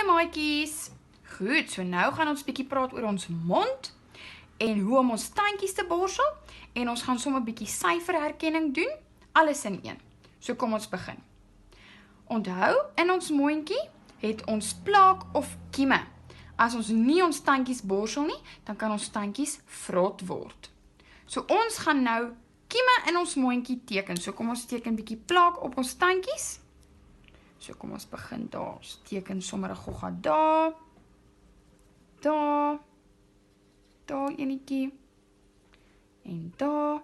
Mooi maatjies. Goed, so nou gaan ons bietjie praat oor ons mond en hoe om ons tandjies te borsel en ons gaan sommer bietjie syferherkenning doen, alles in een. So kom ons begin. Onthou, in ons mondjie het ons plaak of kieme. As ons nie ons tandjies borsel nie, dan kan ons tandjies vrot word. So ons gaan nou kieme in ons mondjie teken. So kom ons teken bietjie plaak op ons tandjies. So kom ons begin daar. Ons teken sommer 'n gogga daar. Daar. Daar enetjie. En daar.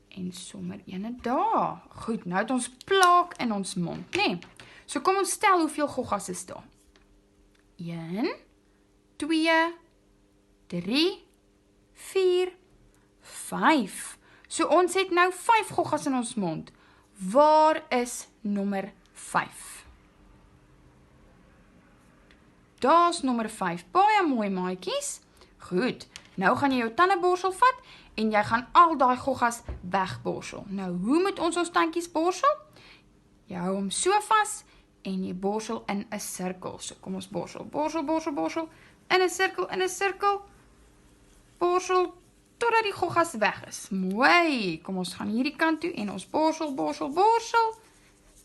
En sommer ene daar. Goed, nou het ons plaak in ons mond, nê? So kom ons stel hoeveel goggas is daar. 1, 2, 3, 4, 5. So ons het nou 5 goggas in ons mond. Waar is nommer 5? Daar's nommer 5. Baie mooi maatjies. Goed, nou gaan jy jou tandeborsel vat en jy gaan al daai goggas wegborsel. Nou, hoe moet ons tandjies borsel? Jy hou hom so vas en jy borsel in 'n sirkel. So kom ons borsel, borsel, borsel, borsel, in 'n sirkel, borsel, totdat die goggas weg is. Mooi, kom ons gaan hierdie kant toe en ons borsel, borsel, borsel,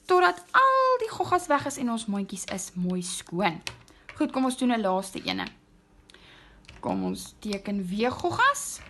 totdat al die goggas weg is en ons mondjies is mooi skoon. Goed, kom ons doen 'n laaste ene. Kom ons teken weer goggas.